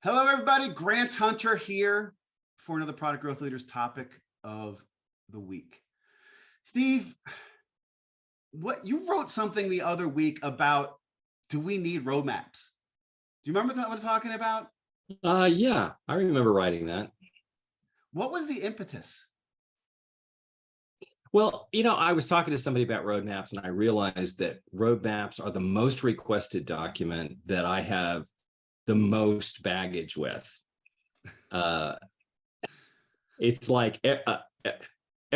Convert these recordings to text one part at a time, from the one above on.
Hello, everybody. Grant Hunter here for another Product Growth Leaders topic of the week. Steve, what you wrote something the other week about, do we need roadmaps? Do you remember what I'm talking about? Yeah, I remember writing that. What was the impetus? Well, I was talking to somebody about roadmaps, and I realized that roadmaps are the most requested document that I have the most baggage with. It's like,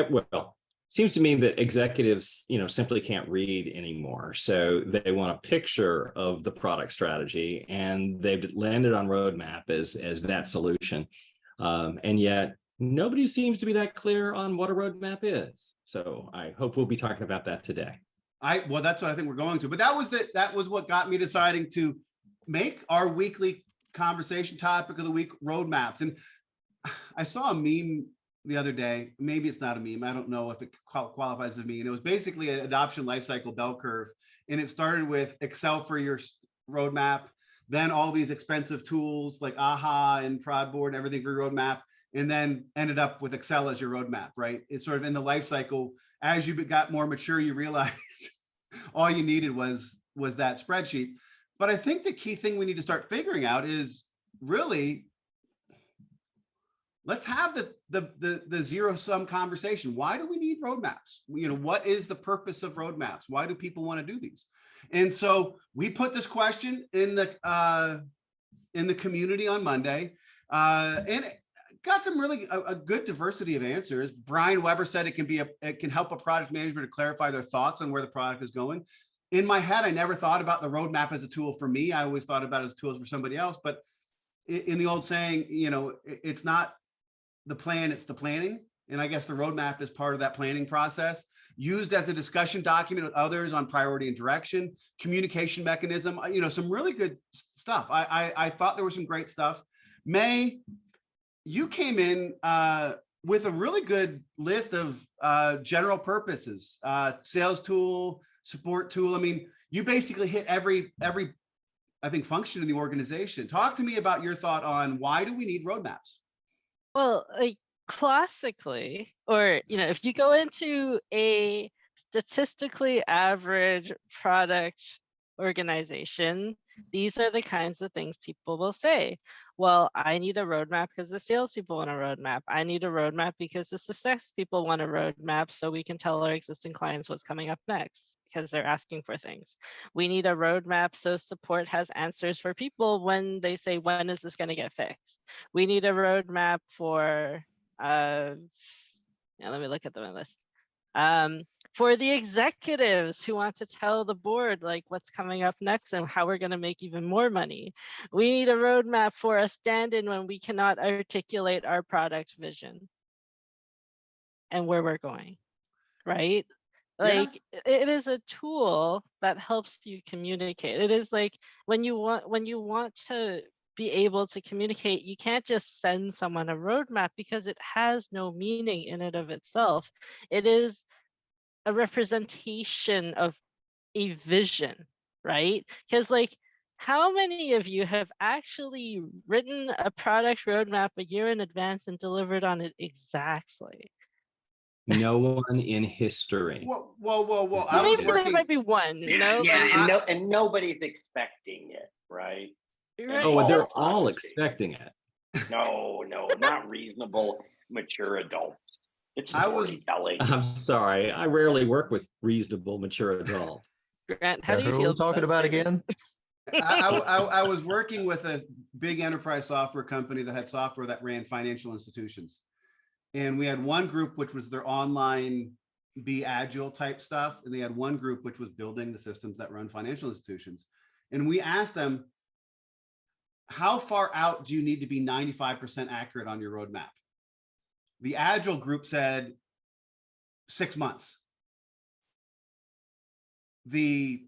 well, seems to me that executives, simply can't read anymore. So they want a picture of the product strategy, and they've landed on roadmap as that solution. And yet nobody seems to be that clear on what a roadmap is. So I hope we'll be talking about that today. Well, that's what I think we're going to. But that was what got me deciding to make our weekly conversation topic of the week roadmaps. And I saw a meme the other day. Maybe it's not a meme. I don't know if it qualifies as a meme. It was basically an adoption lifecycle bell curve. And it started with Excel for your roadmap, then all these expensive tools like AHA and Prodboard and everything for your roadmap, and then ended up with Excel as your roadmap, right? It's sort of in the life cycle. As you got more mature, you realized all you needed was that spreadsheet. But I think the key thing we need to start figuring out is really, let's have the zero sum conversation. Why do we need roadmaps? What is the purpose of roadmaps? Why do people want to do these? And so we put this question in the community on Monday, and it got some really a good diversity of answers. Brian Weber said it can help a product manager to clarify their thoughts on where the product is going. In my head, I never thought about the roadmap as a tool for me. I always thought about it as tools for somebody else. But in the old saying, it's not the plan, it's the planning. And I guess the roadmap is part of that planning process, used as a discussion document with others on priority and direction, communication mechanism, some really good stuff. I thought there was some great stuff. May, you came in with a really good list of general purposes, sales tool, support tool. I mean, you basically hit every I think function in the organization. Talk to me about your thought on why do we need roadmaps? Well, like classically, or if you go into a statistically average product organization, these are the kinds of things people will say. Well, I need a roadmap because the salespeople want a roadmap. I need a roadmap because the success people want a roadmap so we can tell our existing clients what's coming up next because they're asking for things. We need a roadmap so support has answers for people when they say, when is this going to get fixed? We need a roadmap for, let me look at the list. For the executives who want to tell the board like what's coming up next and how we're going to make even more money. We need a roadmap for a stand-in when we cannot articulate our product vision and where we're going, right? Like It is a tool that helps you communicate. It is like when you want to be able to communicate, you can't just send someone a roadmap because it has no meaning in and of itself. It is a representation of a vision, right? Because how many of you have actually written a product roadmap a year in advance and delivered on it exactly? No one in Whoa. Well, maybe there might be one, Yeah, and nobody's expecting it, right? Right. Oh, they're all expecting it. No, not reasonable, mature adults. It's storytelling. I'm sorry. I rarely work with reasonable, mature adults. Grant, how do you feel? Who are we talking about again? I was working with a big enterprise software company that had software that ran financial institutions. And we had one group, which was their online be agile type stuff. And they had one group, which was building the systems that run financial institutions. And we asked them, how far out do you need to be 95% accurate on your roadmap? The agile group said 6 months. The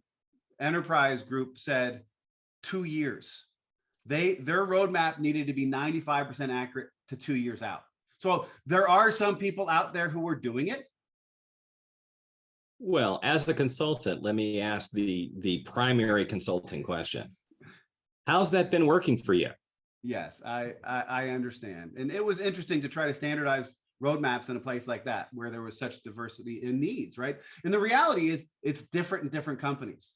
enterprise group said 2 years. Their roadmap needed to be 95% accurate to 2 years out. So there are some people out there who are doing it. Well, as a consultant, let me ask the primary consulting question. How's that been working for you? Yes, I understand. And it was interesting to try to standardize roadmaps in a place like that where there was such diversity in needs, right? And the reality is it's different in different companies.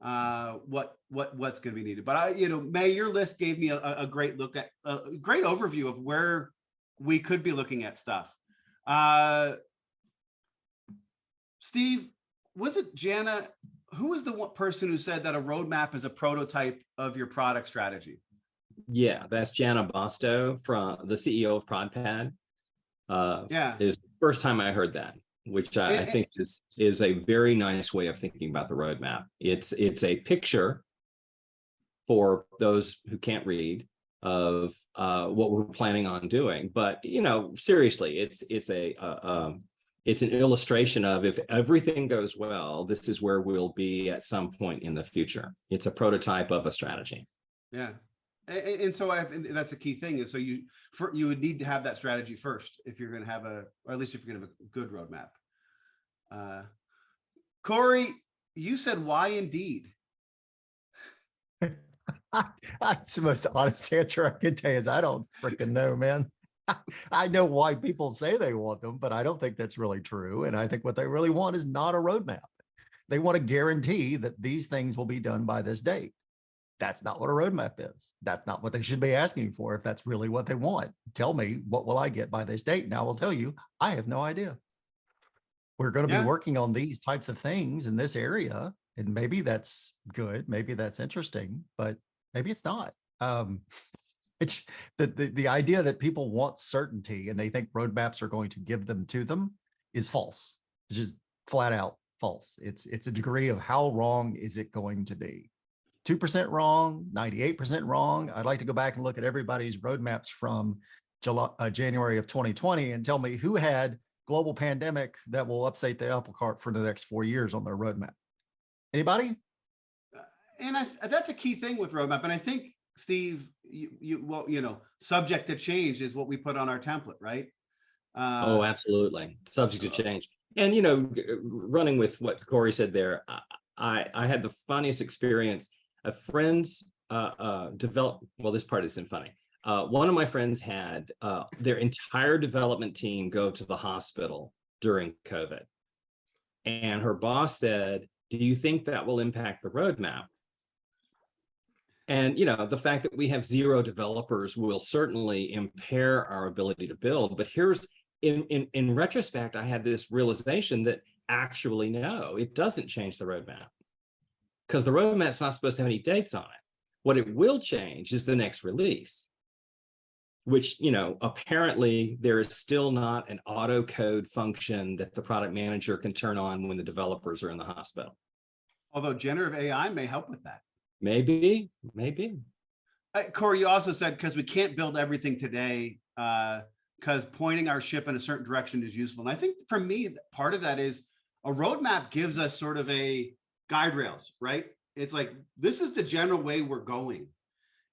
What's going to be needed. But May, your list gave me a great look at a great overview of where we could be looking at stuff. Steve, was it Jana? Who was the one person who said that a roadmap is a prototype of your product strategy? Yeah, that's Jana Bosto, from the CEO of ProdPad. Yeah, is the first time I heard that, which I think is a very nice way of thinking about the roadmap. It's a picture for those who can't read of what we're planning on doing. But seriously, it's an illustration of, if everything goes well, this is where we'll be at some point in the future. It's a prototype of a strategy. yeah. And so that's a key thing. And so you would need to have that strategy first if you're going to have or at least if you're going to have a good roadmap. Cory, you said why indeed? That's the most honest answer I can tell you is I don't freaking know, man. I know why people say they want them, but I don't think that's really true. And I think what they really want is not a roadmap. They want to guarantee that these things will be done by this date. That's not what a roadmap is. That's not what they should be asking for if that's really what they want. Tell me, what will I get by this date? And I will tell you, I have no idea. We're going to be working on these types of things in this area, and maybe that's good. Maybe that's interesting, but maybe it's not. It's the idea that people want certainty and they think roadmaps are going to give them to them is false. It's just flat out false. It's a degree of how wrong is it going to be. 2% wrong, 98% wrong. I'd like to go back and look at everybody's roadmaps from January of 2020 and tell me who had global pandemic that will upset the apple cart for the next 4 years on their roadmap. Anybody? And that's a key thing with roadmap. And I think, Steve, subject to change is what we put on our template, right? Oh, absolutely. Subject to change. And, running with what Cory said there, I had the funniest experience. A friend's this part isn't funny. One of my friends had their entire development team go to the hospital during COVID. And her boss said, "Do you think that will impact the roadmap?" And, the fact that we have 0 developers will certainly impair our ability to build. But here's, in retrospect, I had this realization that actually, no, it doesn't change the roadmap, because the roadmap's not supposed to have any dates on it. What it will change is the next release, which, apparently there is still not an auto code function that the product manager can turn on when the developers are in the hospital. Although generative AI may help with that. Maybe. Cory, you also said, because we can't build everything today, because pointing our ship in a certain direction is useful. And I think for me, part of that is a roadmap gives us sort of a guide rails, right? It's like, this is the general way we're going.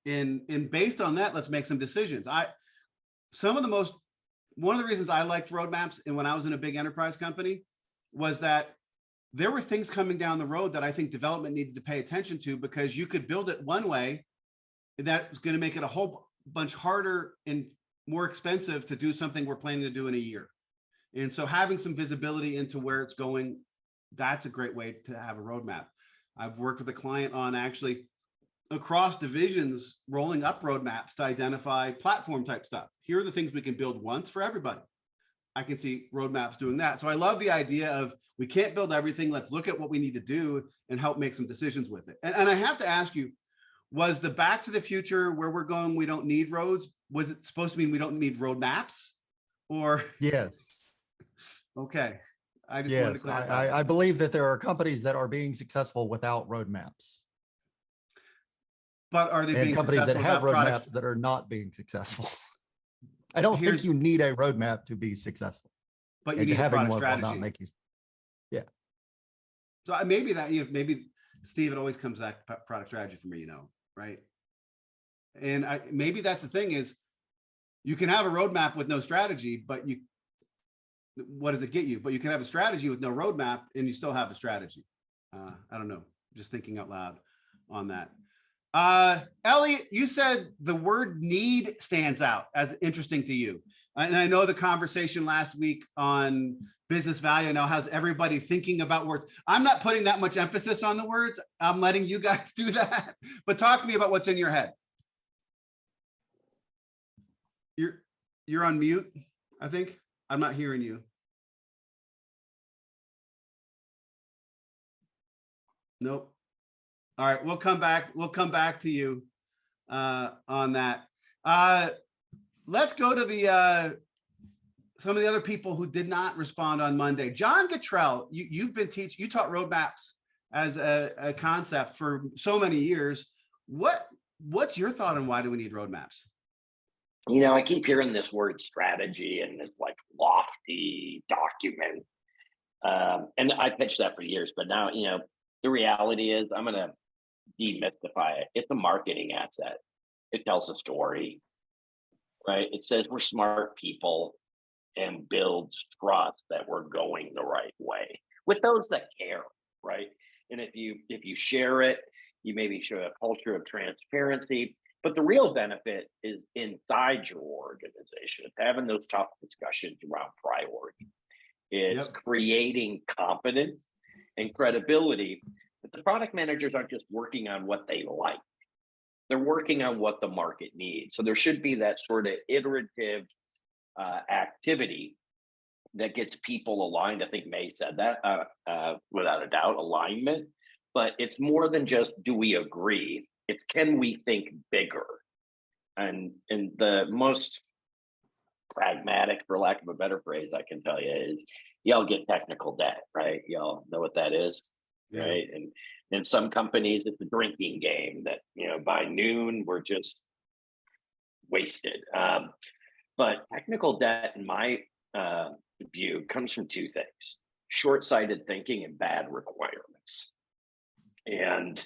And based on that, let's make some decisions. One of the reasons I liked roadmaps, and when I was in a big enterprise company, was that there were things coming down the road that I think development needed to pay attention to, because you could build it one way that's going to make it a whole bunch harder and more expensive to do something we're planning to do in a year. And so having some visibility into where it's going, that's a great way to have a roadmap. I've worked with a client on actually across divisions rolling up roadmaps to identify platform type stuff. Here are the things we can build once for everybody. I can see roadmaps doing that. So I love the idea of, we can't build everything. Let's look at what we need to do and help make some decisions with it. And I have to ask you, was the Back to the Future, where we're going, we don't need roads, was it supposed to mean we don't need roadmaps? Or Yes. Okay. I just wanted to clarify. I believe that there are companies that are being successful without roadmaps. But are they being companies that successful have without roadmaps products? that are not being successful? I don't think you need a roadmap to be successful. But you need a product strategy. Will not make you. Yeah. So maybe maybe Steve, it always comes back to product strategy for me, right? And maybe that's the thing is, you can have a roadmap with no strategy, but what does it get you? But you can have a strategy with no roadmap and you still have a strategy. I don't know, just thinking out loud on that. Elliot, you said the word need stands out as interesting to you. And I know the conversation last week on business value now has everybody thinking about words. I'm not putting that much emphasis on the words. I'm letting you guys do that. But talk to me about what's in your head. You're on mute, I think. I'm not hearing you. Nope. All right, we'll come back. We'll come back to you on that. Let's go to the some of the other people who did not respond on Monday. Jon Gatrell, you've been teaching. You taught roadmaps as a concept for so many years. What's your thought on why do we need roadmaps? You know, I keep hearing this word strategy and this like lofty document, and I pitched that for years. But now, you know, the reality is, I'm going to demystify it. It's a marketing asset. It tells a story, right? It says we're smart people and builds trust that we're going the right way with those that care, right? And if you share it, you maybe show a culture of transparency. But the real benefit is inside your organization. It's having those tough discussions around priority. It's creating confidence and credibility. But the product managers aren't just working on what they like. They're working on what the market needs. So there should be that sort of iterative activity that gets people aligned. I think May said that without a doubt, alignment. But it's more than just do we agree? It's can we think bigger? And the most pragmatic, for lack of a better phrase, I can tell you is y'all get technical debt, right? Y'all know what that is, right? And in some companies, it's a drinking game that, you know, by noon, we're just wasted. But technical debt, in my view, comes from two things: short-sighted thinking and bad requirements. And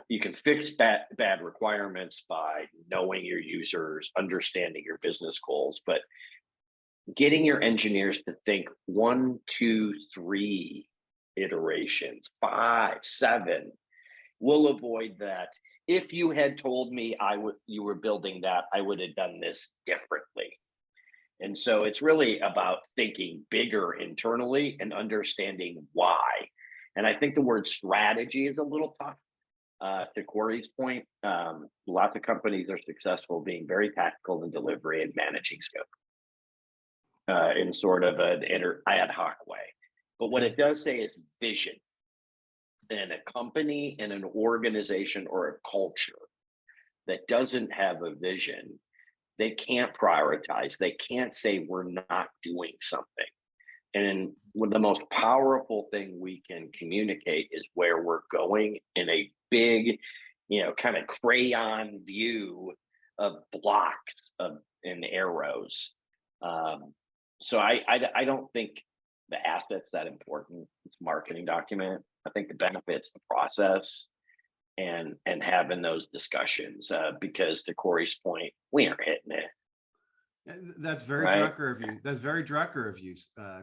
you can fix bad requirements by knowing your users, understanding your business goals, but getting your engineers to think 1, 2, 3 iterations, 5, 7, will avoid that. If you had told me you were building that, I would have done this differently. And so it's really about thinking bigger internally and understanding why. And I think the word strategy is a little tough. To Cory's point, lots of companies are successful being very tactical in delivery and managing scope in sort of an ad hoc way. But what it does say is vision. And a company and an organization or a culture that doesn't have a vision, they can't prioritize. They can't say we're not doing something. And the most powerful thing we can communicate is where we're going in a big, you know, kind of crayon view of blocks and arrows. So I don't think the asset's that important. It's a marketing document. I think the benefit's the process and having those discussions because to Cory's point, we aren't hitting it. That's very Drucker of you. That's very Drucker of you,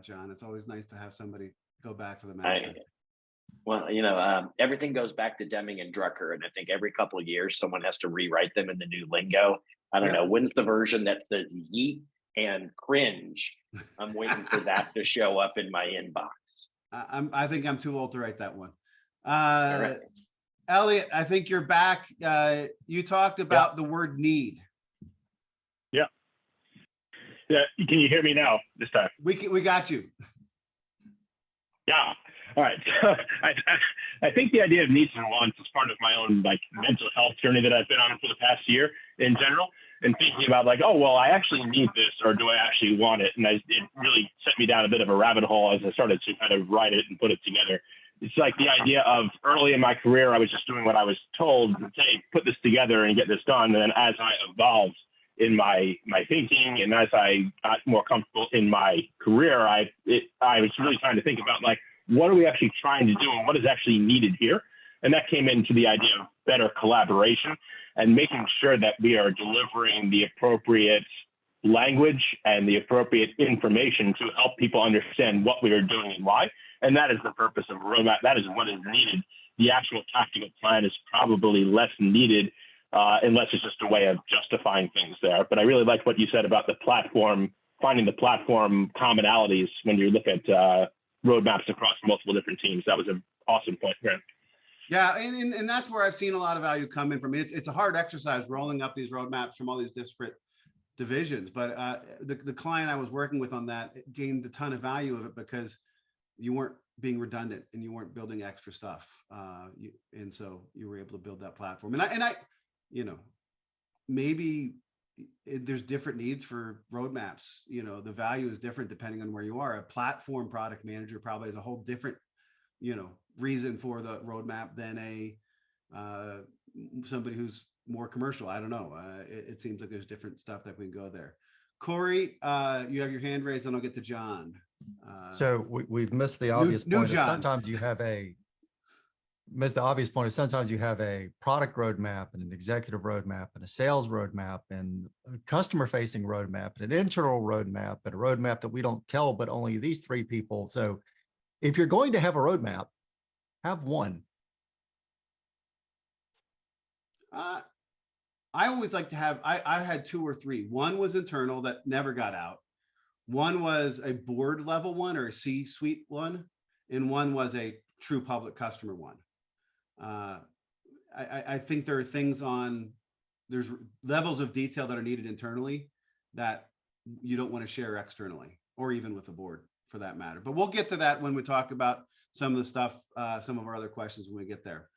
John. It's always nice to have somebody go back to the master. Well, you know, everything goes back to Deming and Drucker, and I think every couple of years someone has to rewrite them in the new lingo. I don't know, when's the version that says yeet and cringe? I'm waiting for that to show up in my inbox. I think I'm too old to write that one. Right. Elliot, I think you're back. You talked about the word need. Yeah, can you hear me now this time? We got you. Yeah. All right. So I think the idea of needs and wants is part of my own like mental health journey that I've been on for the past year in general, and thinking about like, oh, well, I actually need this, or do I actually want it? And it really set me down a bit of a rabbit hole as I started to kind of write it and put it together. It's like the idea of early in my career, I was just doing what I was told, hey, put this together and get this done. And then as I evolved in my thinking, and as I got more comfortable in my career, I was really trying to think about like, what are we actually trying to do and what is actually needed here? And that came into the idea of better collaboration and making sure that we are delivering the appropriate language and the appropriate information to help people understand what we are doing and why. And that is the purpose of a roadmap. That is what is needed. The actual tactical plan is probably less needed unless it's just a way of justifying things there. But I really like what you said about the platform, finding the platform commonalities when you look at roadmaps across multiple different teams. That was an awesome point, Grant. Yeah, and that's where I've seen a lot of value come in from. It's a hard exercise rolling up these roadmaps from all these disparate divisions, but the client I was working with on that gained a ton of value of it because you weren't being redundant and you weren't building extra stuff, and so you were able to build that platform. And I maybe there's different needs for roadmaps. The value is different depending on where you are. A platform product manager probably has a whole different reason for the roadmap than a somebody who's more commercial. I don't know. It seems like there's different stuff that we can go there. Corey, you have your hand raised, and I'll get to John. So we've missed the obvious new point. Of John. sometimes you have a product roadmap and an executive roadmap and a sales roadmap and a customer facing roadmap and an internal roadmap and a roadmap that we don't tell, but only these three people. So if you're going to have a roadmap, have one. I always like to have, I had two or three. One was internal that never got out. One was a board level one or a C-suite one. And one was a true public customer one. I think there are things there's levels of detail that are needed internally that you don't want to share externally or even with the board for that matter. But we'll get to that when we talk about some of the stuff, some of our other questions when we get there.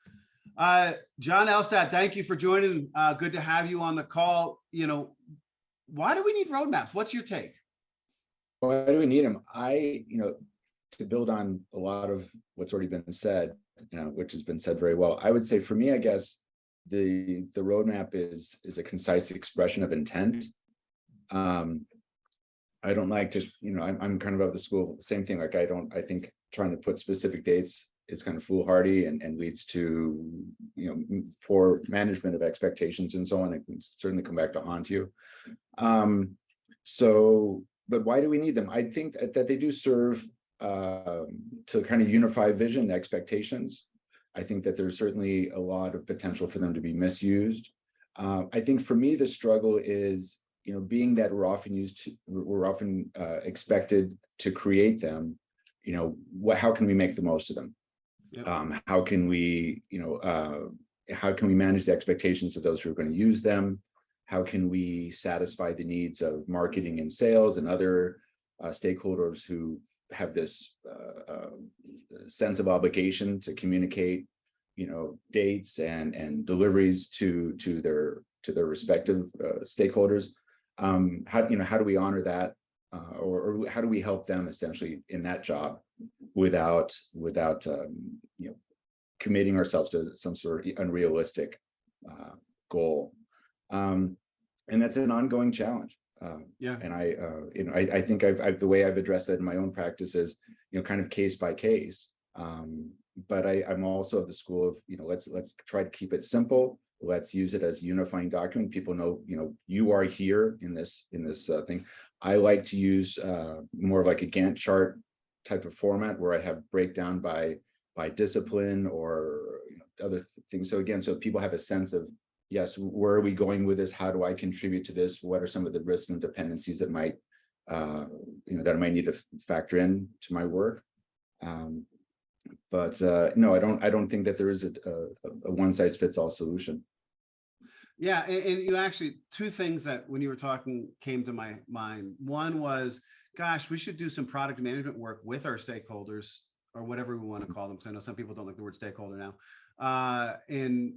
Jon Elstad, thank you for joining. Good to have you on the call. Why do we need roadmaps? What's your take? Why do we need them? To build on a lot of what's already been said, which has been said very well, I would say for me, I guess the roadmap is a concise expression of intent. I don't like to, I'm kind of the school, same thing. Like I think trying to put specific dates is kind of foolhardy and leads to, poor management of expectations and so on. It can certainly come back to haunt you. But why do we need them? I think that they do serve to kind of unify vision and expectations. I think that there's certainly a lot of potential for them to be misused. I think for me, the struggle is, being that we're often expected to create them. How can we make the most of them? Yep. How can we manage the expectations of those who are going to use them? How can we satisfy the needs of marketing and sales and other stakeholders who have this sense of obligation to communicate, dates and deliveries to their respective stakeholders? How do we honor that, or how do we help them essentially in that job without committing ourselves to some sort of unrealistic goal? And that's an ongoing challenge. And I think the way I've addressed that in my own practice is, kind of case by case. But I'm also of the school of, let's try to keep it simple. Let's use it as a unifying document. People know, you are here in this thing. I like to use more of like a Gantt chart type of format where I have breakdown by discipline or other things. So again, so people have a sense of, yes, where are we going with this? How do I contribute to this? What are some of the risks and dependencies that might, that I might need to factor in to my work? But no, I don't think that there is a one size fits all solution. Yeah, and you actually, two things that when you were talking came to my mind. One was, gosh, we should do some product management work with our stakeholders or whatever we want to call them. Because I know some people don't like the word stakeholder now. And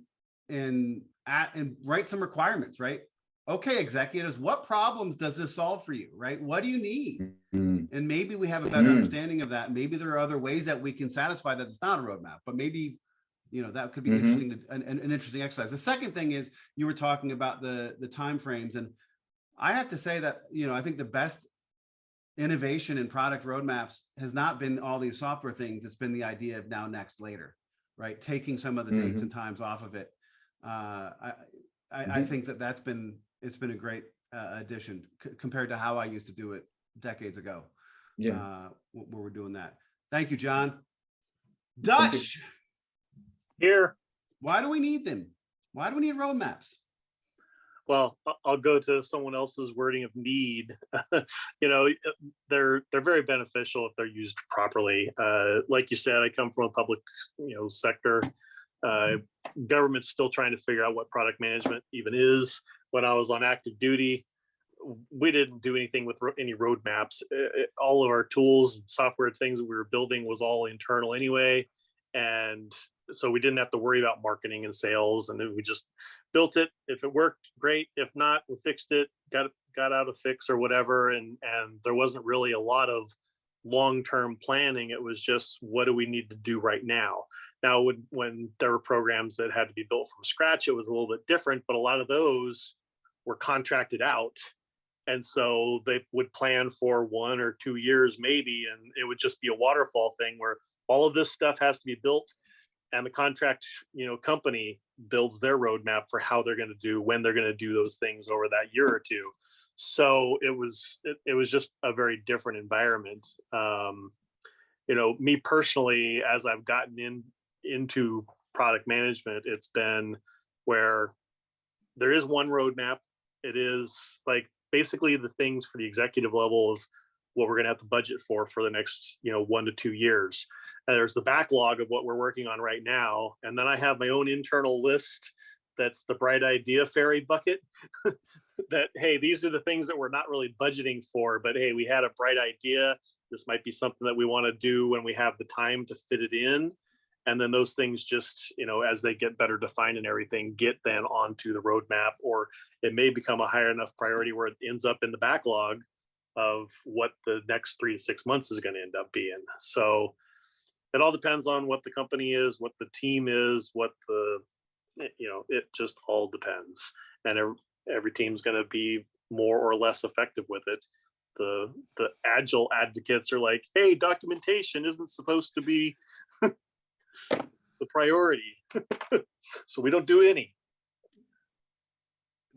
write some requirements, right? Okay, executives, what problems does this solve for you, right? What do you need? And maybe we have a better understanding of that. Maybe there are other ways that we can satisfy that. It's not a roadmap, but maybe, that could be interesting, an interesting exercise. The second thing is you were talking about the timeframes. And I have to say that, I think the best innovation in product roadmaps has not been all these software things. It's been the idea of now, next, later, right? Taking some of the dates and times off of it. I think it's been a great addition compared to how I used to do it decades ago. Yeah, where we're doing that. Thank you, John. Dutch, Here, why do we need them? Why do we need roadmaps? well, I'll go to someone else's wording of need. You know, they're very beneficial if they're used properly. Like you said, I come from a public, sector. Government's still trying to figure out what product management even is. When I was on active duty, we didn't do anything with any roadmaps. All of our tools and software things that we were building was all internal anyway. And so we didn't have to worry about marketing and sales. And then we just built it. If it worked, great. If not, we fixed it, got out a fix or whatever. And there wasn't really a lot of long-term planning. It was just, what do we need to do right now? Now, when there were programs that had to be built from scratch, it was a little bit different, but a lot of those were contracted out. And so they would plan for 1 or 2 years maybe, and it would just be a waterfall thing where all of this stuff has to be built, and the contract, company builds their roadmap for how they're going to do, when they're going to do those things over that year or two. So it was just a very different environment. Me personally, as I've gotten into product management, it's been where there is one roadmap. It is like basically the things for the executive level of what we're going to have to budget for the next 1 to 2 years. And there's the backlog of what we're working on right now, and then I have my own internal list that's the bright idea fairy bucket. That, hey, these are the things that we're not really budgeting for, but hey, we had a bright idea, this might be something that we want to do when we have the time to fit it in. And then those things just, as they get better defined and everything, get then onto the roadmap, or it may become a higher enough priority where it ends up in the backlog of what the next 3 to 6 months is going to end up being. So it all depends on what the company is, what the team is, it just all depends. And every team's going to be more or less effective with it. The agile advocates are like, hey, documentation isn't supposed to be the priority. So we don't do any.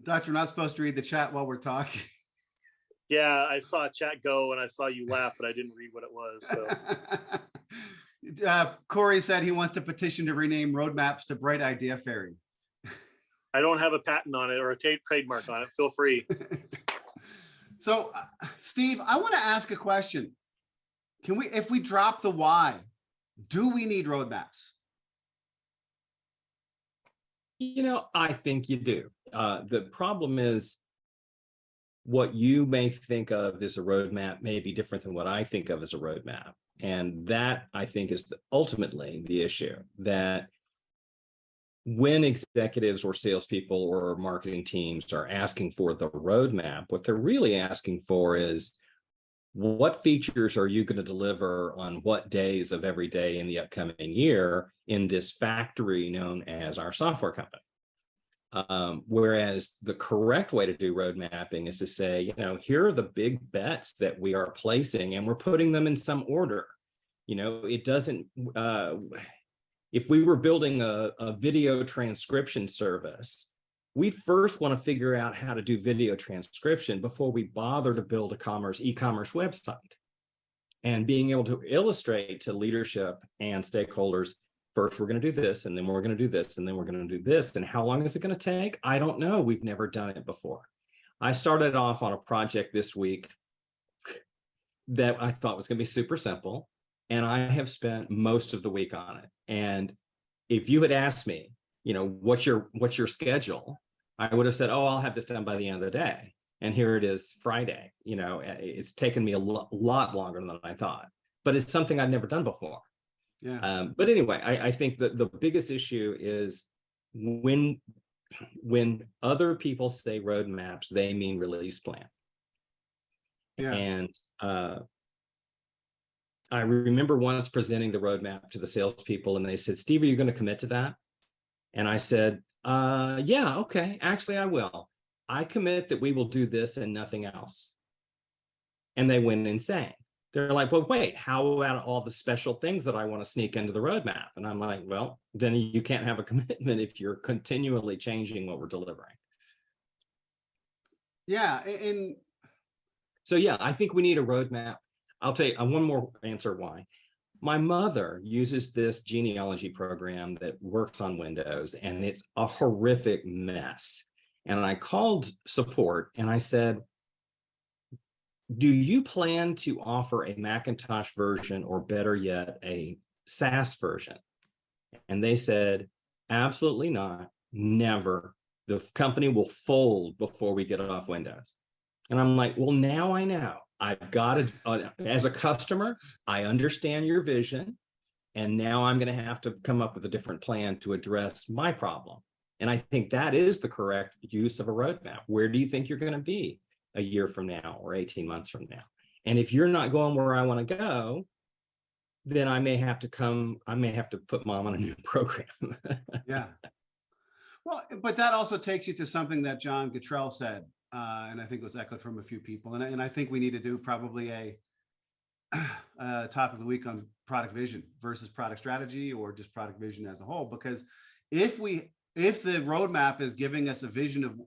Dutch, we're not supposed to read the chat while we're talking. Yeah, I saw a chat go and I saw you laugh, but I didn't read what it was. So Cory said he wants to petition to rename roadmaps to Bright Idea Fairy. I don't have a patent on it or a trademark on it. Feel free. So, Steve, I want to ask a question. If we drop the why, do we need roadmaps? I think you do. The problem is, what you may think of as a roadmap may be different than what I think of as a roadmap. And that, I think, is ultimately the issue, that when executives or salespeople or marketing teams are asking for the roadmap, what they're really asking for is, what features are you going to deliver on what days of every day in the upcoming year in this factory known as our software company? Whereas the correct way to do road mapping is to say, here are the big bets that we are placing, and we're putting them in some order. It doesn't, if we were building a video transcription service, we'd first want to figure out how to do video transcription before we bother to build a e-commerce website. And being able to illustrate to leadership and stakeholders, first we're going to do this, and then we're going to do this, and then we're going to do this. And how long is it going to take? I don't know. We've never done it before. I started off on a project this week that I thought was going to be super simple, and I have spent most of the week on it. And if you had asked me, what's your schedule, I would have said, oh, I'll have this done by the end of the day. And here it is Friday. It's taken me a lot longer than I thought, but it's something I'd never done before. Yeah. But anyway, I think that the biggest issue is when other people say roadmaps, they mean release plan. Yeah. And I remember once presenting the roadmap to the salespeople, and they said, Steve, are you going to commit to that? And I said, yeah, okay, actually I will. I commit that we will do this and nothing else. And they went insane. They're like, well, wait, how about all the special things that I want to sneak into the roadmap? And I'm like, well, then you can't have a commitment if you're continually changing what we're delivering. Yeah. And so, yeah, I think we need a roadmap. I'll tell you one more answer why. My mother uses this genealogy program that works on Windows, and it's a horrific mess. And I called support and I said, do you plan to offer a Macintosh version, or better yet, a SaaS version? And they said, absolutely not, never. The company will fold before we get off Windows. And I'm like, well, now I know. I've got to, as a customer, I understand your vision. And now I'm going to have to come up with a different plan to address my problem. And I think that is the correct use of a roadmap. Where do you think you're going to be a year from now or 18 months from now? And if you're not going where I want to go, then I may have to put mom on a new program. Yeah. Well, but that also takes you to something that Jon Gatrell said, and I think it was echoed from a few people. And I think we need to do probably a top of the week on product vision versus product strategy, or just product vision as a whole. Because if the roadmap is giving us a vision of,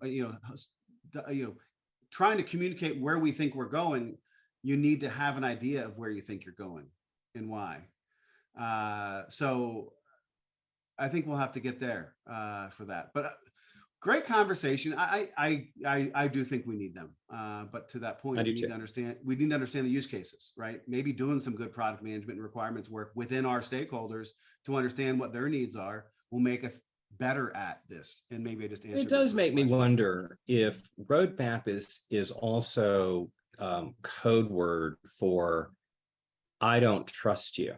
trying to communicate where we think we're going, you need to have an idea of where you think you're going and why. So I think we'll have to get there for that. But great conversation. I do think we need them. But to that point, we need to understand the use cases, right? Maybe doing some good product management and requirements work within our stakeholders to understand what their needs are will make us better at this. And maybe I just answered. It does make me wonder if roadmap is also code word for I don't trust you.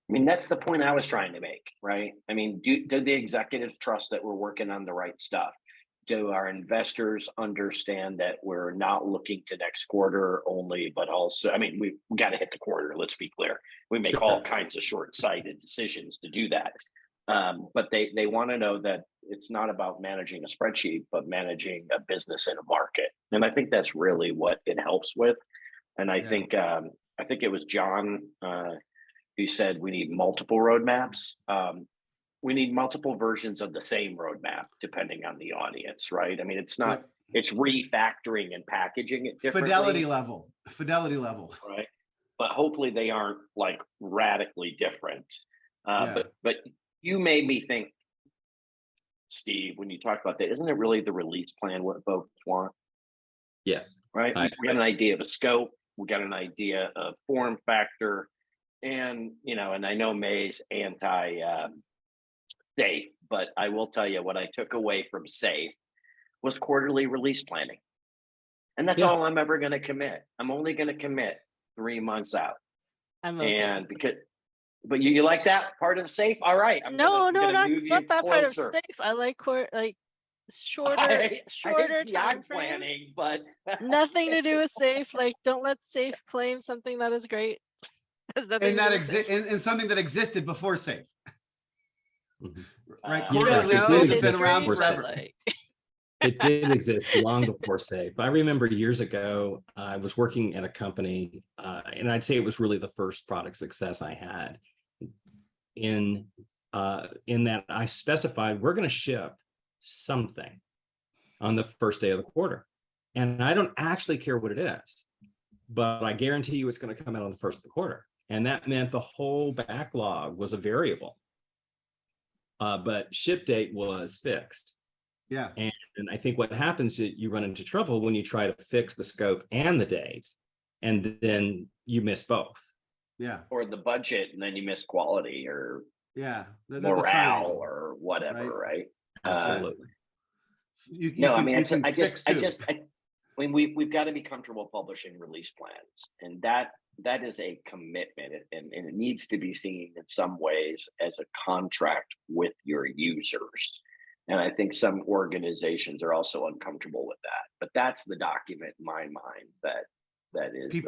I mean, that's the point I was trying to make, right? I mean, do the executives trust that we're working on the right stuff? Do our investors understand that we're not looking to next quarter only, but also, I mean, we got to hit the quarter, let's be clear. We make all kinds of short-sighted decisions to do that. But they want to know that it's not about managing a spreadsheet, but managing a business in a market. And I think that's really what it helps with. And I think it was Jon who said we need multiple roadmaps. We need multiple versions of the same roadmap, depending on the audience, right? I mean, it's not, it's refactoring and packaging it differently. Fidelity level. Right. But hopefully they aren't like radically different. But you made me think, Steve, when you talk about that, isn't it really the release plan what folks want? Yes. Right. We got an idea of a scope. We got an idea of form factor. And, and I know May's anti safe, but I will tell you what I took away from safe was quarterly release planning. And that's all I'm ever going to commit. I'm only going to commit 3 months out. But you like that part of safe? All right. Not that part of safe. I like shorter time planning, but nothing to do with safe. Like, don't let safe claim something that is great. And something that existed before safe. Right. Quarterly release has been around forever. It did exist long before safe. I remember years ago, I was working at a company, and I'd say it was really the first product success I had in that I specified we're going to ship something on the first day of the quarter. And I don't actually care what it is, but I guarantee you it's going to come out on the first of the quarter. And that meant the whole backlog was a variable. But ship date was fixed. Yeah. And I think what happens is you run into trouble when you try to fix the scope and the date, and then you miss both. Yeah. Or the budget, and then you miss quality, or the morale, or whatever, right? Absolutely. I mean, we've got to be comfortable publishing release plans, and that is a commitment, and it needs to be seen in some ways as a contract with your users. And I think some organizations are also uncomfortable with that. But that's the document in my mind that is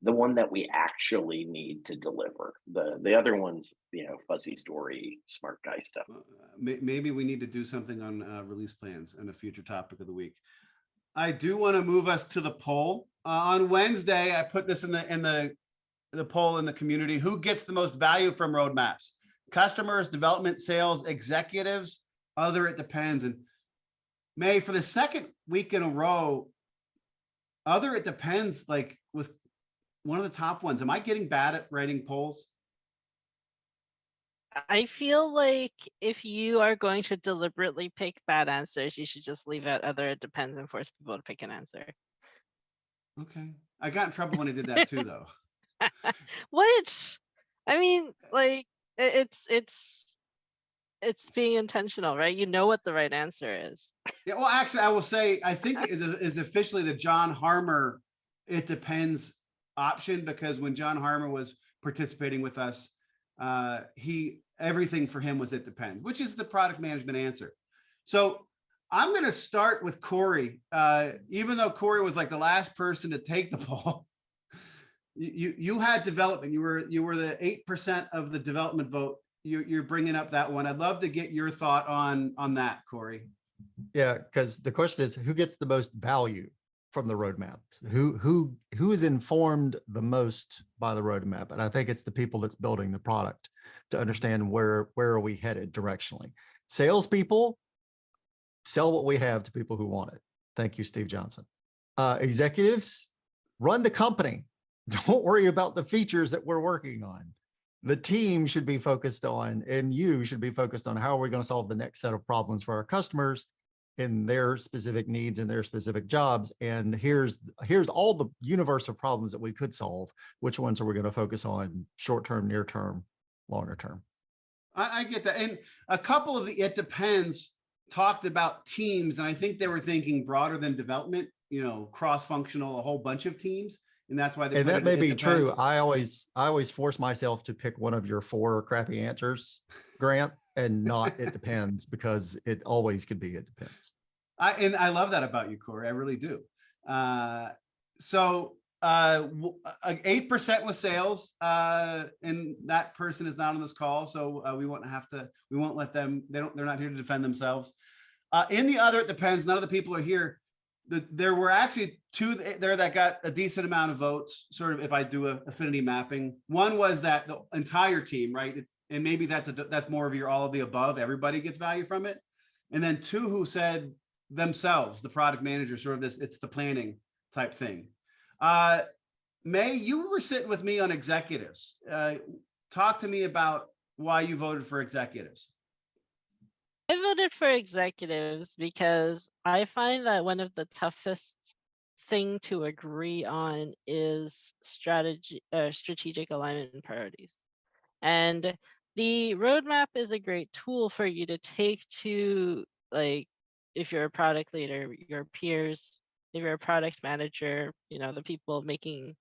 the one that we actually need to deliver. The other ones, fuzzy story, smart guy stuff. Maybe we need to do something on release plans and a future topic of the week. I do want to move us to the poll. On Wednesday, I put this in the poll in the community. Who gets the most value from roadmaps? Customers, development, sales, executives, other, it depends. And May, for the second week in a row, other, it depends, was one of the top ones. Am I getting bad at writing polls? I feel like if you are going to deliberately pick bad answers, you should just leave out other it depends and force people to pick an answer. Okay. I got in trouble when I did that too, though. What? I mean, like it's being intentional, right? You know what the right answer is. Yeah, well, actually, I will say, I think it is officially the John Harmer, it depends option, because when John Harmer was participating with us, everything for him was it depends, which is the product management answer. So I'm going to start with Cory, even though Cory was like the last person to take the poll. You had development. You were the 8% of the development vote. You're bringing up that one. I'd love to get your thought on that, Cory. Yeah, because the question is, who gets the most value from the roadmap? Who is informed the most by the roadmap? And I think it's the people that's building the product to understand where are we headed directionally. Salespeople sell what we have to people who want it. Thank you, Steve Johnson. Executives run the company. Don't worry about the features that we're working on. The team should be focused on, and you should be focused on, how are we going to solve the next set of problems for our customers in their specific needs and their specific jobs. And here's all the universe of problems that we could solve. Which ones are we going to focus on? Short term, near term, longer term. I get that. And a couple of the it depends talked about teams, and I think they were thinking broader than development, cross-functional, a whole bunch of teams. And that's why they and that may be true. I always force myself to pick one of your 4 crappy answers, Grant, and not it depends, because it always could be it depends. I love that about you, Cory. I really do. So 8% was sales, and that person is not on this call, so we won't let them. They're not here to defend themselves. In the other, it depends. None of the people are here. There were actually 2 there that got a decent amount of votes, sort of, if I do a affinity mapping. One was that the entire team, right? And maybe that's more of your all of the above. Everybody gets value from it. And then 2 who said themselves, the product manager, sort of this, it's the planning type thing. May, you were sitting with me on executives. Talk to me about why you voted for executives. I voted for executives because I find that one of the toughest thing to agree on is strategic alignment and priorities. And the roadmap is a great tool for you to take to, like, if you're a product leader, your peers, if you're a product manager, the people making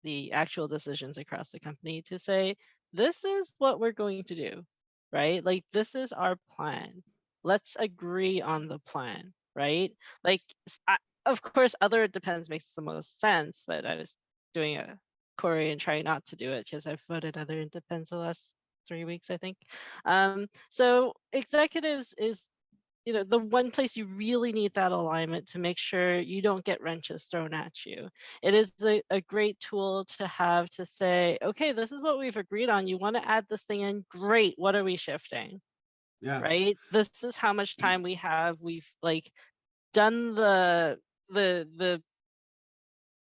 the actual decisions across the company, to say, this is what we're going to do, right? Like, this is our plan. Let's agree on the plan, right? Like, of course, other it depends makes the most sense, but I was doing a Cory and trying not to do it because I've voted other it depends the last 3 weeks, I think. So executives is, the one place you really need that alignment to make sure you don't get wrenches thrown at you. It is a great tool to have to say, okay, this is what we've agreed on. You want to add this thing in? Great. What are we shifting? Yeah. Right. This is how much time we have. We've done the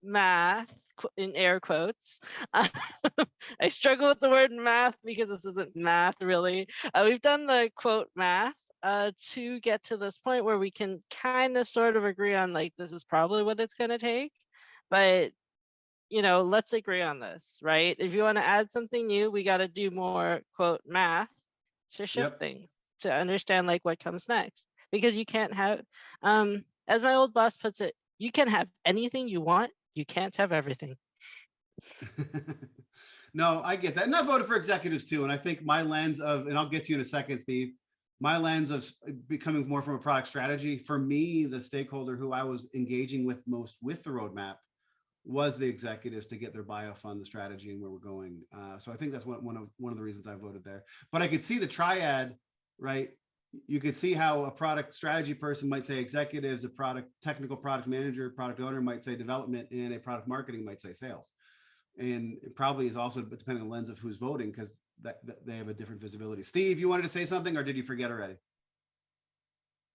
math in air quotes. I struggle with the word math because this isn't math really. We've done the quote math to get to this point where we can kind of sort of agree on, like, this is probably what it's going to take, but let's agree on this, right? If you want to add something new, we got to do more quote math to shift things, to understand like what comes next, because you can't have, as my old boss puts it, you can have anything you want, you can't have everything. No, I get that. And I voted for executives too. And I think my lens of, and I'll get to you in a second, Steve, my lens of becoming more from a product strategy, for me, the stakeholder who I was engaging with most with the roadmap was the executives, to get their buy-off on the strategy and where we're going. So I think that's one of the reasons I voted there. But I could see the triad, right? You could see how a product strategy person might say executives, a technical product manager, product owner might say development, and a product marketing might say sales. And it probably is also depending on the lens of who's voting, because they have a different visibility. Steve, you wanted to say something, or did you forget already?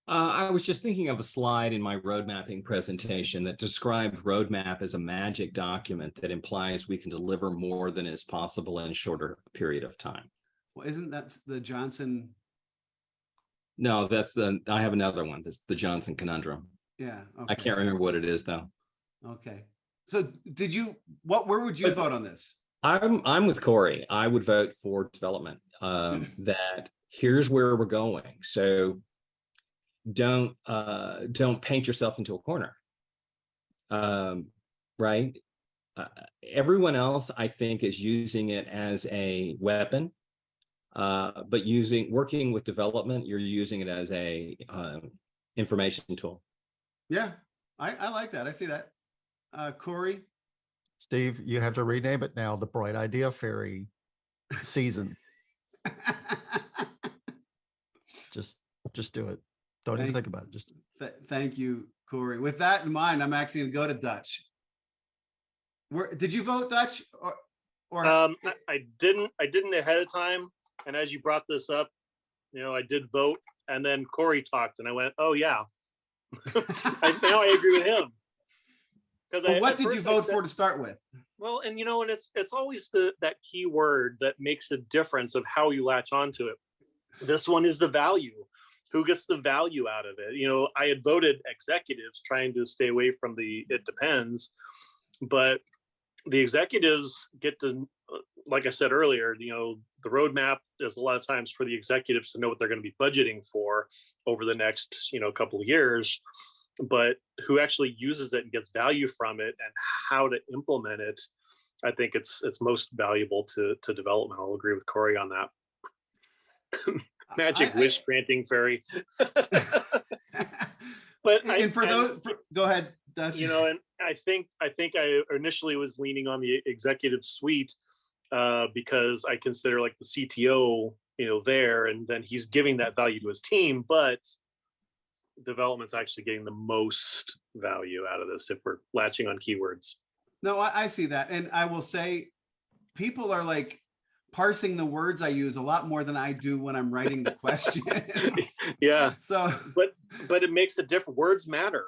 I was just thinking of a slide in my road mapping presentation that described roadmap as a magic document that implies we can deliver more than is possible in a shorter period of time. Well, isn't that the Johnson? No, I have another one. That's the Johnson conundrum. Yeah. Okay. I can't remember what it is though. Okay. So where would you vote on this? I'm with Cory. I would vote for development. That here's where we're going. So don't paint yourself into a corner. Right? Everyone else, I think, is using it as a weapon. But working with development, you're using it as a information tool. Yeah, I like that. I see that. Cory? Steve, you have to rename it now the Bright Idea Fairy season. Just do it. Don't even think about it. Just thank you, Cory. With that in mind, I'm actually going to go to Dutch. Did you vote, Dutch? Or I didn't ahead of time. And as you brought this up, I did vote. And then Cory talked, and I went, "Oh yeah." Now I agree with him. But what did you vote for to start with? Well, and and it's always that key word that makes a difference of how you latch onto it. This one is the value. Who gets the value out of it? I had voted executives, trying to stay away from the "it depends," but the executives get to, like I said earlier, the roadmap is a lot of times for the executives to know what they're going to be budgeting for over the next couple of years. But who actually uses it and gets value from it and how to implement it, I think it's most valuable to development. I'll agree with Cory on that. Magic wish granting fairy. But go ahead, Dutch. And I think I initially was leaning on the executive suite because I consider like the CTO, there, and then he's giving that value to his team, but development's actually getting the most value out of this if we're latching on keywords. No, I see that. And I will say people are like parsing the words I use a lot more than I do when I'm writing the questions. Yeah. So, but it makes a difference. Words matter.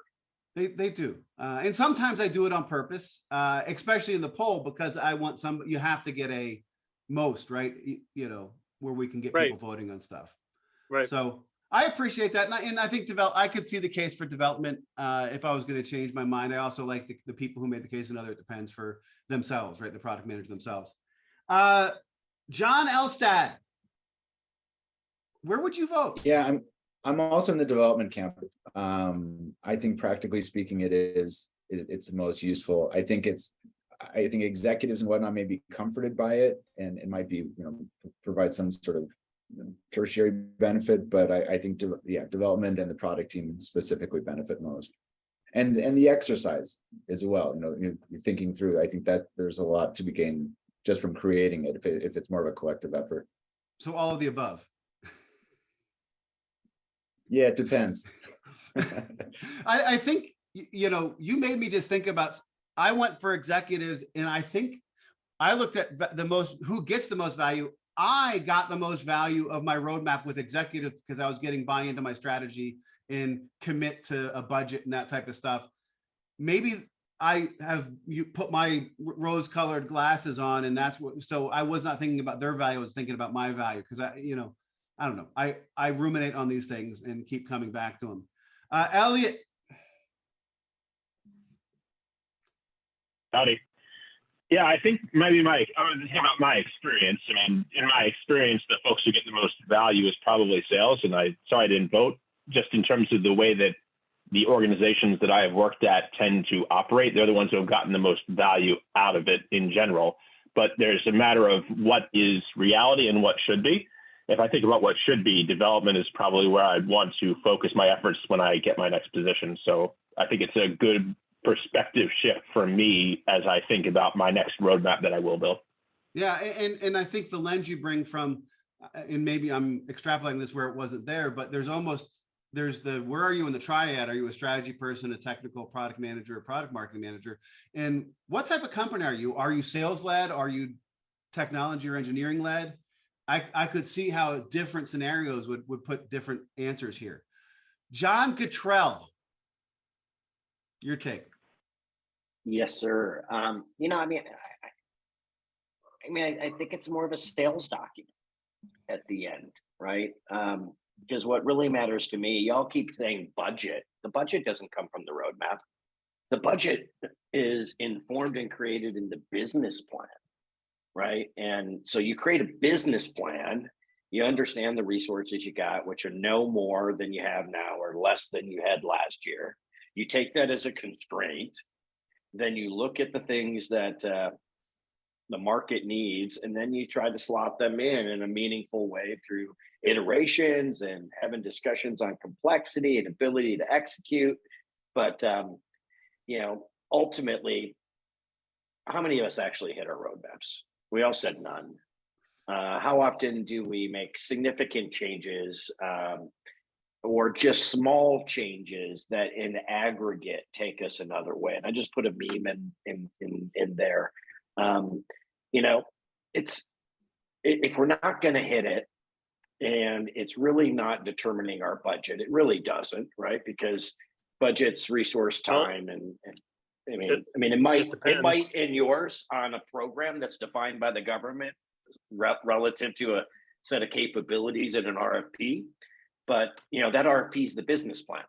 They do. And sometimes I do it on purpose, especially in the poll, because I want you have to get a most, right? Where we can get people voting on stuff. Right. So I appreciate that. And I think I could see the case for development if I was going to change my mind. I also like the people who made the case, it depends for themselves, right? The product manager themselves. John Elstad, where would you vote? Yeah, I'm also in the development camp. I think practically speaking, it's the most useful. I think executives and whatnot may be comforted by it, and it might be provide some sort of tertiary benefit, but I think development and the product team specifically benefit most, and the exercise as well. You're thinking through. I think that there's a lot to be gained just from creating it if it's more of a collective effort. So all of the above. Yeah, it depends. I think you made me just think about. I went for executives, and I think I looked at who gets the most value. I got the most value of my roadmap with executives because I was getting buy-in to my strategy and commit to a budget and that type of stuff. Maybe you put my rose-colored glasses on, and so I was not thinking about their value. I was thinking about my value because I don't know. I ruminate on these things and keep coming back to them. Elliot. Howdy. Yeah, I think maybe I was thinking about my experience. I mean, in my experience, the folks who get the most value is probably sales. And I didn't vote, just in terms of the way that the organizations that I have worked at tend to operate. They're the ones who have gotten the most value out of it in general. But there's a matter of what is reality and what should be. If I think about what should be, development is probably where I'd want to focus my efforts when I get my next position. So I think it's a good perspective shift for me as I think about my next roadmap that I will build. Yeah, and I think the lens you bring from, and maybe I'm extrapolating this where it wasn't there, but there's where are you in the triad? Are you a strategy person, a technical product manager, a product marketing manager? And what type of company are you? Are you sales led? Are you technology or engineering led? I could see how different scenarios would put different answers here. Jon Gatrell, your take. Yes, sir. I think it's more of a sales document at the end, right? Because what really matters to me, y'all keep saying budget. The budget doesn't come from the roadmap. The budget is informed and created in the business plan, right? And so you create a business plan, you understand the resources you got, which are no more than you have now or less than you had last year. You take that as a constraint. Then you look at the things that the market needs, and then you try to slot them in a meaningful way through iterations and having discussions on complexity and ability to execute. But ultimately, how many of us actually hit our roadmaps? We all said none. How often do we make significant changes or just small changes that in aggregate take us another way? And I just put a meme in there. It's if we're not going to hit it, and it's really not determining our budget. It really doesn't, right? Because budget's resource, time, and it might in yours on a program that's defined by the government relative to a set of capabilities in an RFP. But that RFP is the business plan.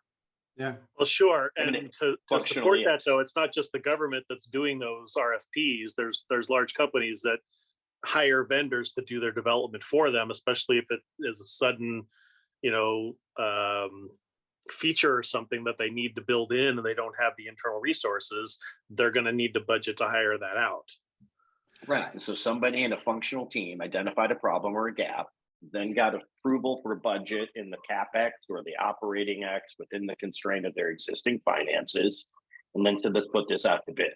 Yeah. Well, sure. And to support that, though, it's not just the government that's doing those RFPs. There's large companies that hire vendors to do their development for them, especially if it is a sudden, feature or something that they need to build in and they don't have the internal resources. They're going to need to budget to hire that out. Right. And so somebody in a functional team identified a problem or a gap, then got approval for budget in the CapEx or the operating X within the constraint of their existing finances, and then said, let's put this out to bid.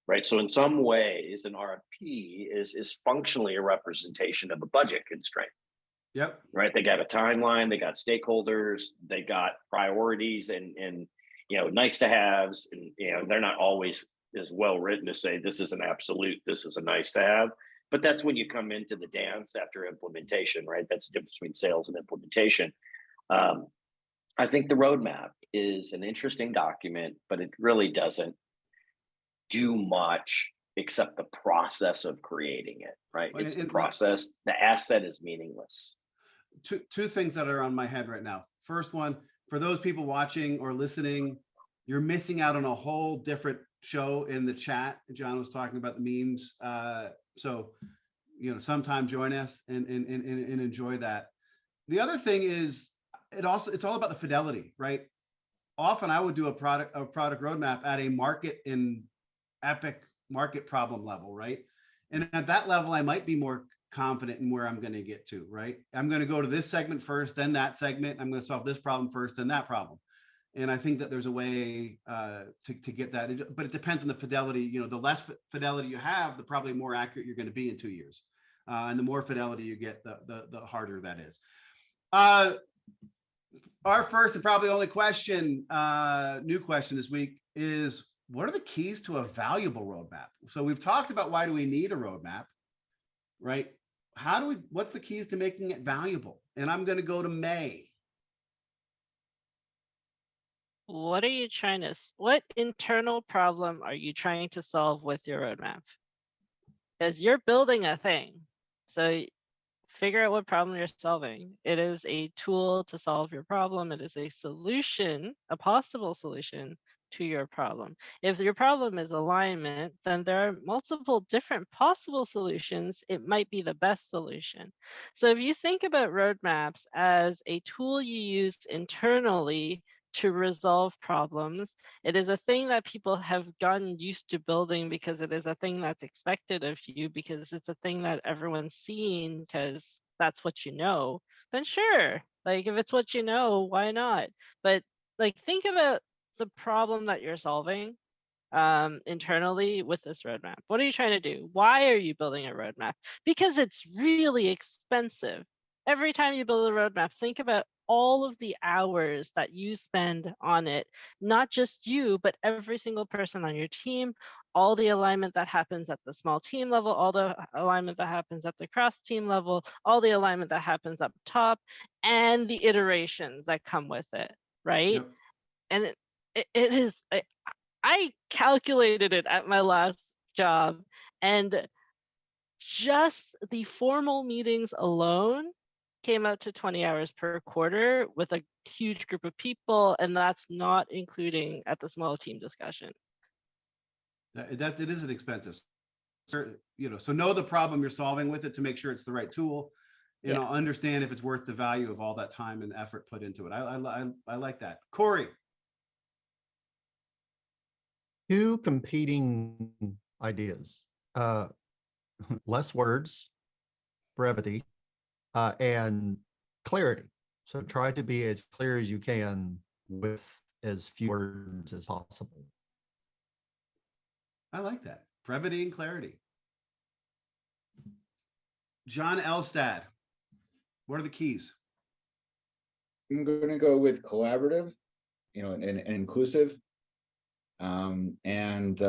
Right. So in some ways, an RFP is functionally a representation of a budget constraint. Yep. Right. They got a timeline, they got stakeholders, they got priorities and nice to haves. And they're not always as well written to say this is an absolute, this is a nice to have. But that's when you come into the dance after implementation, right? That's the difference between sales and implementation. I think the roadmap is an interesting document, but it really doesn't do much except the process of creating it, right? It's the process. The asset is meaningless. Two things that are on my head right now. First one, for those people watching or listening, you're missing out on a whole different show in the chat. Jon was talking about the memes. So, sometime join us and enjoy that. The other thing is it's all about the fidelity, right? Often I would do a product roadmap at a market in epic market problem level, right? And at that level, I might be more confident in where I'm going to get to, right? I'm going to go to this segment first, then that segment. I'm going to solve this problem first, then that problem. And I think that there's a way to get that, but it depends on the fidelity. The less fidelity you have, the probably more accurate you're going to be in 2 years. And the more fidelity you get, the harder that is. Our first and probably only new question this week is, what are the keys to a valuable roadmap? So we've talked about why do we need a roadmap, right? What's the keys to making it valuable? And I'm going to go to May. What internal problem are you trying to solve with your roadmap? Because you're building a thing. So figure out what problem you're solving. It is a tool to solve your problem. It is a solution, a possible solution to your problem. If your problem is alignment, then there are multiple different possible solutions. It might be the best solution. So if you think about roadmaps as a tool you use internally to resolve problems, it is a thing that people have gotten used to building because it is a thing that's expected of you, because it's a thing that everyone's seen because that's what you know, then sure, if it's what you know, why not? But think about the problem that you're solving internally with this roadmap. What are you trying to do? Why are you building a roadmap? Because it's really expensive. Every time you build a roadmap, think about all of the hours that you spend on it, not just you, but every single person on your team, all the alignment that happens at the small team level, all the alignment that happens at the cross team level, all the alignment that happens up top, and the iterations that come with it, right? Yep. And it is, I calculated it at my last job, and just the formal meetings alone came out to 20 hours per quarter with a huge group of people, and that's not including at the small team discussion. That it is an expensive, so know the problem you're solving with it to make sure it's the right tool. Understand if it's worth the value of all that time and effort put into it. I like that. Cory. Two competing ideas. Less words, brevity, and clarity. So try to be as clear as you can with as few words as possible. I like that. Brevity and clarity. Jon Elstad, what are the keys? I'm going to go with collaborative, and inclusive, and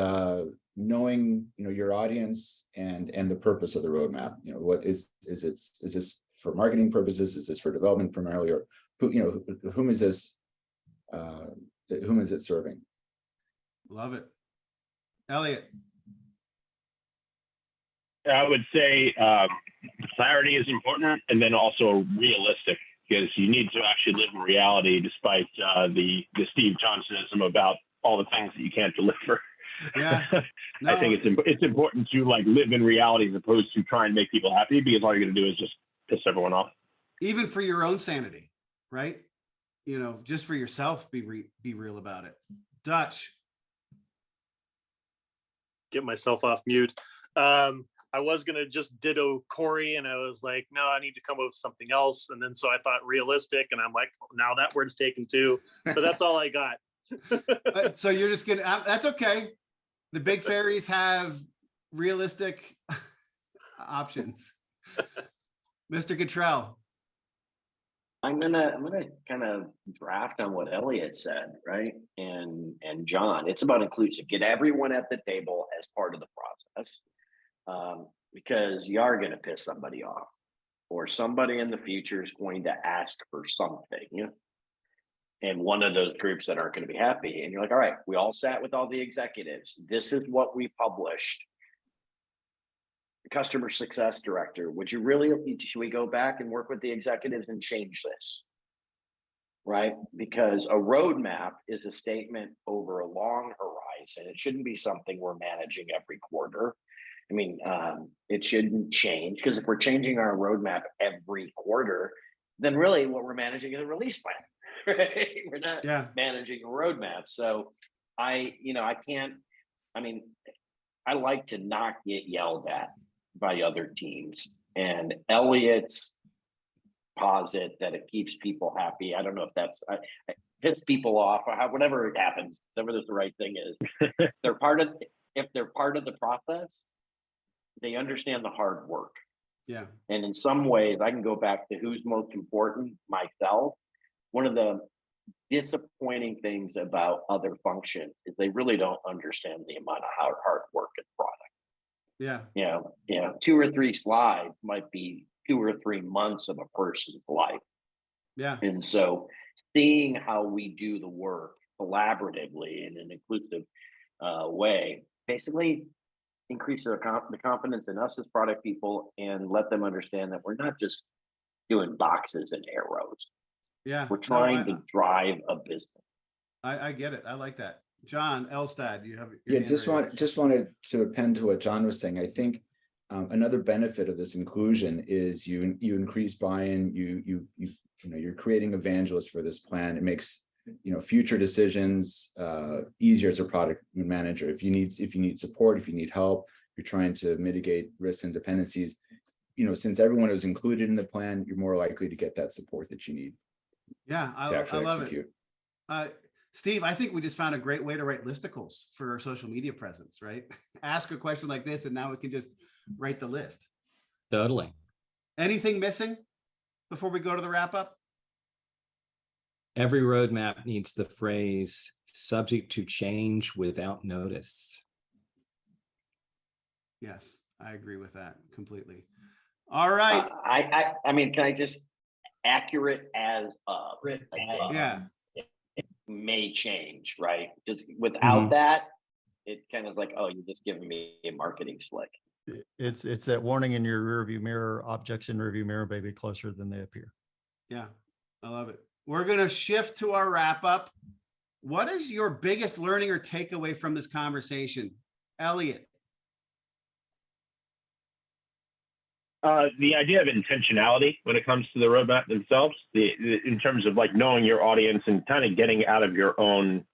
knowing your audience and the purpose of the roadmap. What is this for marketing purposes? Is this for development primarily, or whom is this whom is it serving? Love it. Elliot. I would say clarity is important, and then also realistic, because you need to actually live in reality, despite the Steve Johnsonism about all the things that you can't deliver. Yeah, no, I think it's important to live in reality as opposed to try and make people happy, because all you're going to do is just piss everyone off. Even for your own sanity, right? Just for yourself, be real about it. Dutch. Get myself off mute. I was gonna just ditto Cory, and I was like, no, I need to come up with something else. And then so I thought realistic, and I'm like, now that word's taken too. But that's all I got. So you're just gonna. That's okay. The big fairies have realistic options. Mr. Gatrell. I'm gonna kind of draft on what Elliot said, right? And Jon, it's about inclusive. Get everyone at the table as part of the process, because you are going to piss somebody off, or somebody in the future is going to ask for something, and one of those groups that aren't going to be happy. And you're like, all right, we all sat with all the executives. This is what we published. Customer success director, should we go back and work with the executives and change this? Right? Because a roadmap is a statement over a long horizon. It shouldn't be something we're managing every quarter. I mean, it shouldn't change, because if we're changing our roadmap every quarter, then really what we're managing is a release plan, right? We're not managing a roadmap. So I like to not get yelled at by other teams, and Elliot's posit that it keeps people happy. I don't know if that's piss people off, or whatever happens, whatever the right thing is. If they're part of the process, they understand the hard work. Yeah. And in some ways, I can go back to who's most important, myself. One of the disappointing things about other functions is they really don't understand the amount of hard work in product. Yeah. 2 or 3 slides might be 2 or 3 months of a person's life. Yeah. And so seeing how we do the work collaboratively in an inclusive way, basically increase the confidence in us as product people, and let them understand that we're not just doing boxes and arrows. Yeah. We're trying to drive a business. I get it. I like that. Jon Elstad, you have just wanted to append to what Jon was saying. I think another benefit of this inclusion is you increase buy-in. You're creating evangelists for this plan. It makes future decisions easier as a product manager. If you need support, if you need help, you're trying to mitigate risks and dependencies. Since everyone is included in the plan, you're more likely to get that support that you need. Yeah, I love execute. It. Steve, I think we just found a great way to write listicles for our social media presence, right? Ask a question like this, and now we can just write the list. Totally. Anything missing before we go to the wrap up? Every roadmap needs the phrase "subject to change without notice." Yes, I agree with that completely. All right. I mean, can I just accurate as yeah. may change, right? Just without that, it kind of like, oh, you're just giving me a marketing slick. It's that warning in your rearview mirror, objects in rearview mirror, baby, closer than they appear. Yeah, I love it. We're going to shift to our wrap up. What is your biggest learning or takeaway from this conversation? Elliot. The idea of intentionality when it comes to the roadmap themselves, in terms of like knowing your audience and kind of getting out of your own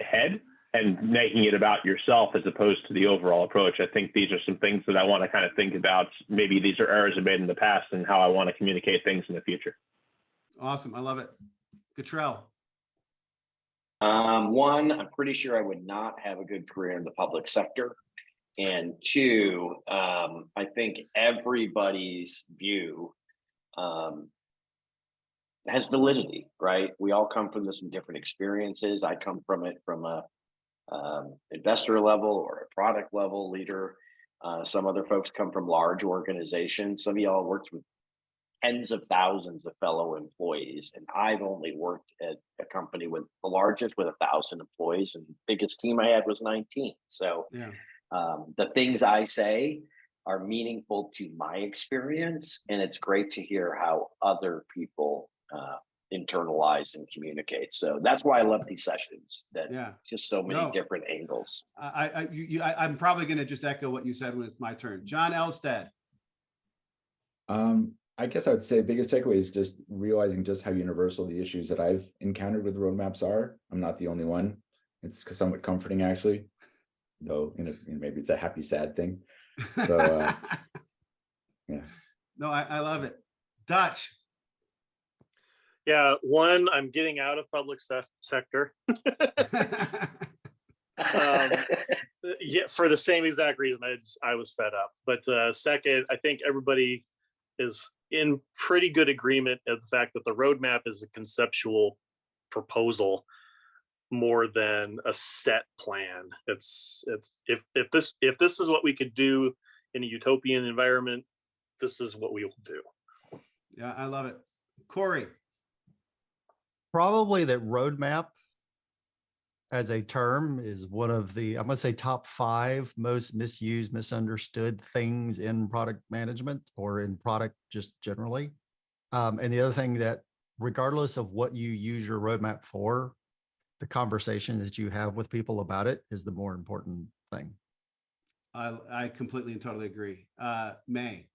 head and making it about yourself as opposed to the overall approach. I think these are some things that I want to kind of think about. Maybe these are errors I've made in the past and how I want to communicate things in the future. Awesome. I love it. Gatrell. One, I'm pretty sure I would not have a good career in the public sector. And two, I think everybody's view has validity, right? We all come from this from different experiences. I come from it from a investor level or a product level leader. Some other folks come from large organizations. Some of y'all worked with tens of thousands of fellow employees, and I've only worked at a company with the largest with 1,000 employees, and the biggest team I had was 19. So Yeah. The things I say are meaningful to my experience, and it's great to hear how other people internalize and communicate. So that's why I love these sessions. That just so many different angles. I'm probably going to just echo what you said when it's my turn. Jon Elstad. I guess I would say biggest takeaway is just realizing just how universal the issues that I've encountered with roadmaps are. I'm not the only one. It's somewhat comforting, actually, though maybe it's a happy, sad thing. So, yeah. No, I love it. Dutch. Yeah, one, I'm getting out of public sector. Yeah, for the same exact reason. I was fed up. But second, I think everybody is in pretty good agreement of the fact that the roadmap is a conceptual proposal more than a set plan. It's if this is what we could do in a utopian environment, this is what we will do. Yeah, I love it. Cory. Probably that roadmap as a term is one of the, I'm going to say top 5 most misused, misunderstood things in product management or in product just generally. And the other thing that regardless of what you use your roadmap for, the conversation that you have with people about it is the more important thing. I completely and totally agree. May.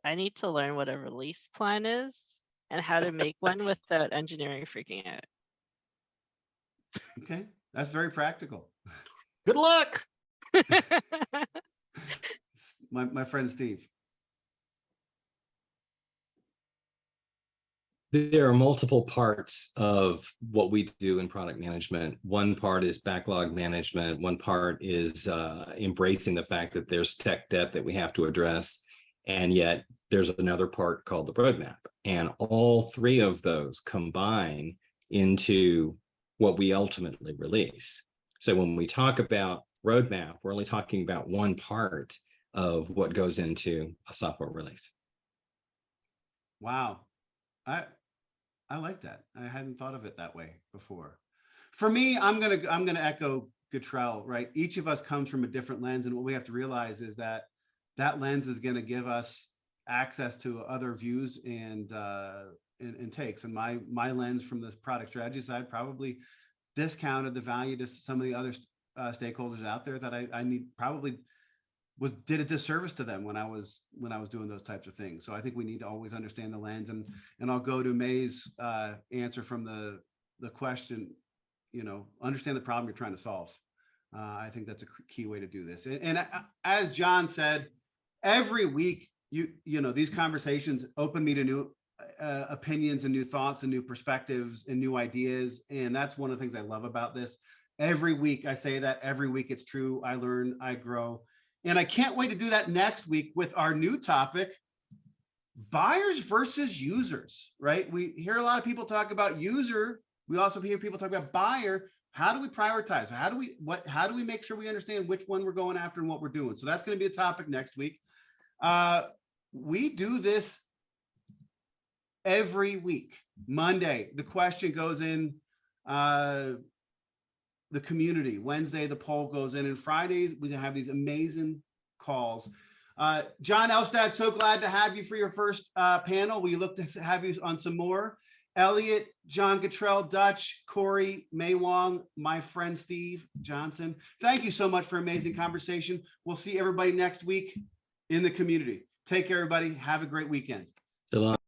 I need to learn what a release plan is and how to make one without engineering freaking out. Okay, that's very practical. Good luck. my friend Steve. There are multiple parts of what we do in product management. One part is backlog management. One part is embracing the fact that there's tech debt that we have to address. And yet there's another part called the roadmap. And all 3 of those combine into what we ultimately release. So when we talk about roadmap, we're only talking about one part of what goes into a software release. Wow. I like that. I hadn't thought of it that way before. For me, I'm gonna echo Gatrell, right? Each of us comes from a different lens, and what we have to realize is that lens is going to give us access to other views and takes. And my lens from the product strategy side probably discounted the value to some of the other stakeholders out there that I need probably did a disservice to them when I was doing those types of things. So I think we need to always understand the lens, and I'll go to May's answer from the question, understand the problem you're trying to solve. I think that's a key way to do this. And as Jon said, every week, these conversations open me to new opinions and new thoughts and new perspectives and new ideas. And that's one of the things I love about this. Every week I say that, every week it's true. I learn, I grow. And I can't wait to do that next week with our new topic, buyers versus users, right? We hear a lot of people talk about user. We also hear people talk about buyer. How do we prioritize? How do we make sure we understand which one we're going after and what we're doing? So that's going to be a topic next week. We do this every week. Monday, the question goes in the community. Wednesday, the poll goes in, and Fridays, we have these amazing calls. John Elstad, so glad to have you for your first panel. We look to have you on some more. Elliot, Jon Gatrell, Dutch, Cory, May Wong, my friend Steve Johnson. Thank you so much for amazing conversation. We'll see everybody next week in the community. Take care, everybody. Have a great weekend. So long.